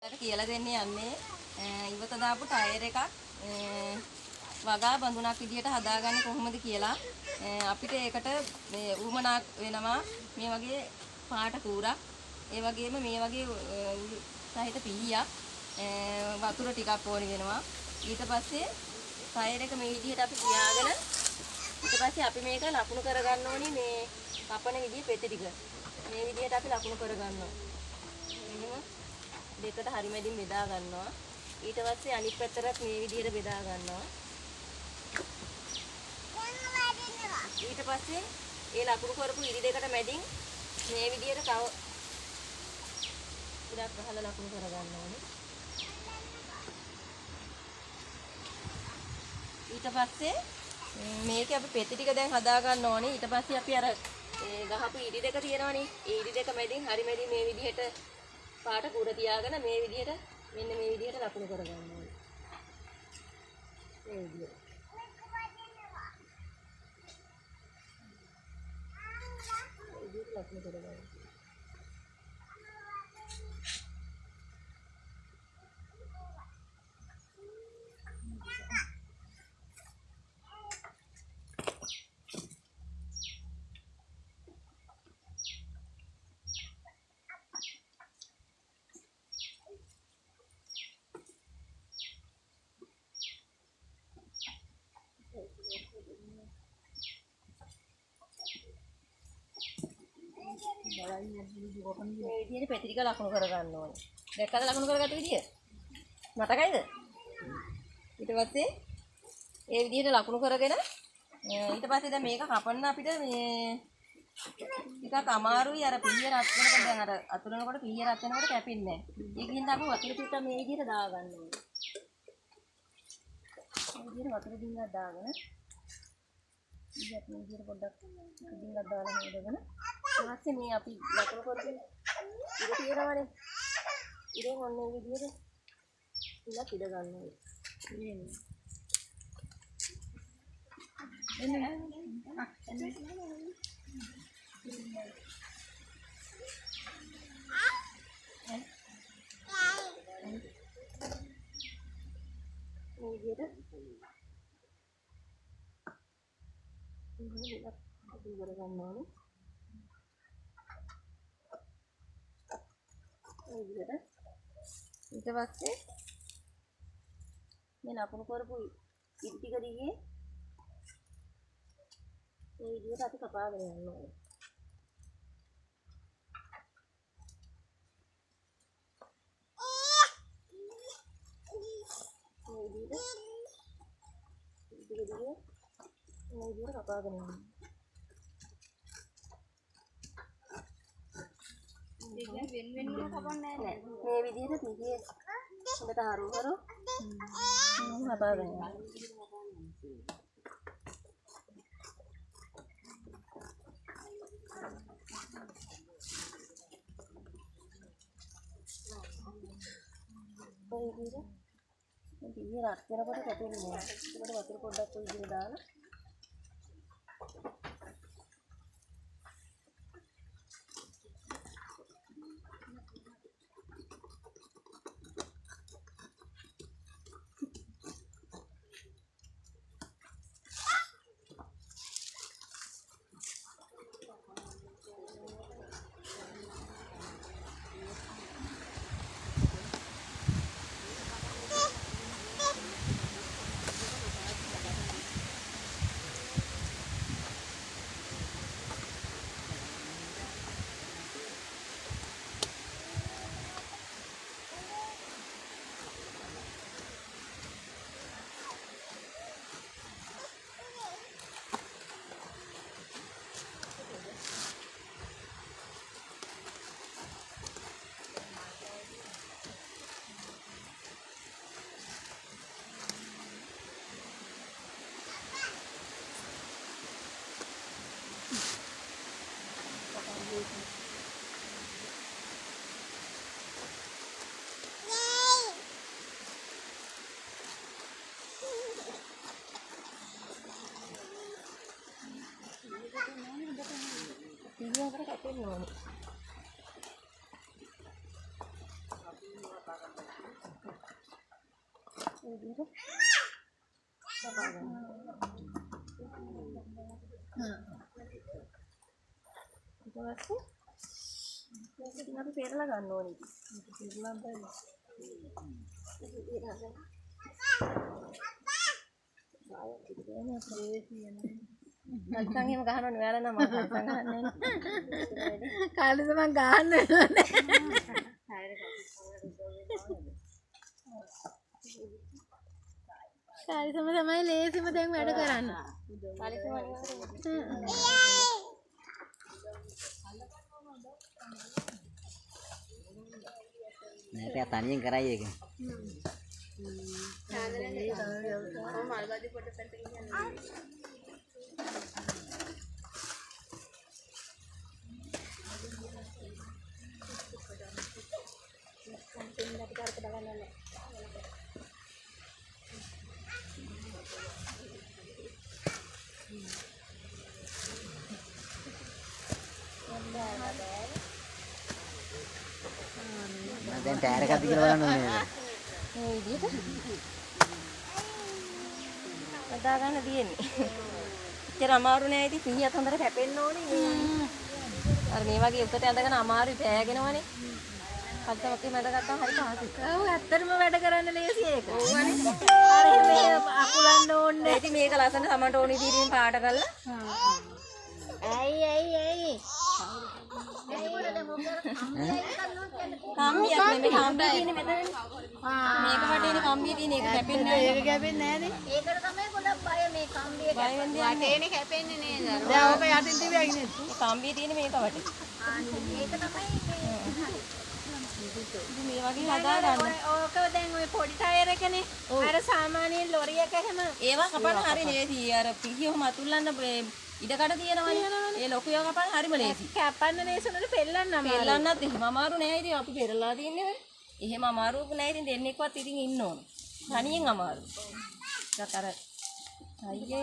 මට කියලා දෙන්න යන්නේ ඉවත දාපු ටයර් එකක් වගා බඳුනක් විදියට හදාගන්නේ කොහොමද කියලා. අපිට ඒකට මේ උමනාක් වෙනවා මේ වගේ පාට කූරක්, ඒ වගේම මේ වගේ සහිත පිහියක්, වතුර ටිකක් ඕනි වෙනවා. ඊට පස්සේ ටයර් එක මේ විදිහට අපි තියාගෙන ඊට පස්සේ අපි මේක ලකුණු කරගන්න ඕනි. මේ කපන විදිය පෙති ටික මේ විදිහට අපි ලකුණු කරගන්නවා. එහෙම දෙකට හරි මැදින් බෙදා ගන්නවා. ඊට පස්සේ අනිත් පැත්තට මේ විදිහට බෙදා ගන්නවා. ඊට පස්සේ ඒ ලකුණු කරපු ඉරි දෙකට මැදින් මේ විදිහට තව ඉරක් ගහලා ලකුණු කරගන්න ඕනේ. ඊට පස්සේ මේක අපි පෙති ටික දැන් හදා ගන්න ඕනේ. ඊට පස්සේ අපි අර ගහපු ඉරි දෙක තියෙනවනේ. ඒ ඉරි දෙක මැදින් හරි මැදින් මේ විදිහට පාට කුර තියාගෙන මේ විදිහට මෙන්න මේ විදිහට ලකුණු කරගන්න ඕනේ. මේ විදිහට. මේ විදිහට ලකුණු කරගන්න. මේ විදිහට පෙති ටික ලකුණු කරගන්න ඕනේ. දැක්කද ලකුණු කරගත්ත විදිය? මතකයිද? ඊට පස්සේ ඒ විදිහට ලකුණු කරගෙන ඊට පස්සේ දැන් මේක කපන්න අපිට මේ ටිකක් අමාරුයි. අර පිහිය රත් වෙනකොට දැන් අර අතුරනකොට පිහිය රත් වෙනකොට කැපෙන්නේ නැහැ. ඒකින්ද අපි වතුර ටික මේ විදිහට දාගන්න ඕනේ. මේ විදිහට වතුර ටිකක් දාගෙන ඊට මේ විදිහට පොඩ්ඩක් ටිකක් දාලා හොදගෙන ඊපස්සේ මේ අපි ලකුණු කරගෙන ඉර තියනවනේ. ඉරෙන් ඔන්න ඒ විදිහට ඉලක් ඉඩ ගන්න ඕනේ. එන්නේ ඊට පස්සේ මේ ලකුණු කරපු ඉරි ටික දිගේ මේ විදිහට අපි කපාගෙන යන්න ඕනේ. මේ විදිහට කපාගෙන යන්න. දෙකෙන් වෙන වෙනම කපන්නේ නැහැ. මේ විදිහට පිහියේ හොඳට හරු කපාගෙන යන්න. මේ විදිහට පිහිය රත් වෙනකොට කැපෙන්නේ නැහැ. ඒකට වතුර පොඩ්ඩක් ඔය විදිහට දාලා පිහියකට කැපෙන්න ඕනේ. අපි පෙරලා ගන්න ඕනේ. නැත්නම් එහෙම ගහනවනේ ඔයාලා නම් මම නැත්නම් ගහන්නේ නැහැ. කාලෙද මං ගහන්න කාලිසම තමයි ලේසිම දැන් වැඩ කරන්න. නෑ තනියෙන් කරයි ඒක. දැන් ටයර් එකක් දිගට බලන්න ඕනේ. මේ විදිහට හදා ගන්න තියෙන්නේ. ඉතින් අමාරු නෑ ඉතින් පිහියත් හොඳට කැපෙන්න ඕනේ. අර මේ වගේ උකට ඇඳගෙන අමාරුයි පෑගෙනවනේ. පද්දමක් එහෙම ඇඳගත්තාම හරි පහසුයි. ඔව් ඇත්තටම වැඩ කරන්න ලේසි ඒක. ඔව්වනේ. අර මේ අකුලන්න ඕනේ. ඉතින් මේක ලස්සන සමන්ට ඕනි විදිහට පාට කරලා. ඇයි. කම්බියක් නෙමෙයි කම්බිය තියෙන්නේ මෙතනනේ. මේක වටේනේ කම්බිය තියෙන්නේ ඒක කැපෙන්නේ නැහැ. ඒක කැපෙන්නේ නැහනේ. ඒකට තමයි ගොඩක් බය මේ කම්බිය බය වෙන්න යන්නේ. වටේනේ කැපෙන්නේ නේද? දැන් ඕක යටින් තිබ්බයි නේද? මේ කම්බිය තියෙන්නේ මේක වටේ. ඒක තමයි ඉතින් මේ වගේ හදා ගන්න. ඕක දැන් ওই පොඩි ටයර් එකනේ. අර සාමාන්‍ය ලොරි එක එහෙම ඒවා කපන්න හරි ලේසි. අර පිහියම අතුල්ලන්න ඉඩකඩ තියෙනවනේ. ඒ ලොකු ඒවා කපන්න හරිම ලේසි. කැපන්න ලේසුනට පෙල්ලන්න අමාරුයි. පෙල්ලන්නත් එහෙම අමාරු නෑ. ඉතින් අපි පෙරලා තියන්නේ. එහෙම අමාරුවක් නෑ. ඉතින් දෙන්නෙක්වත් ඉතින් ඉන්න ඕන. තනියෙන් අමාරු. අර අයියේ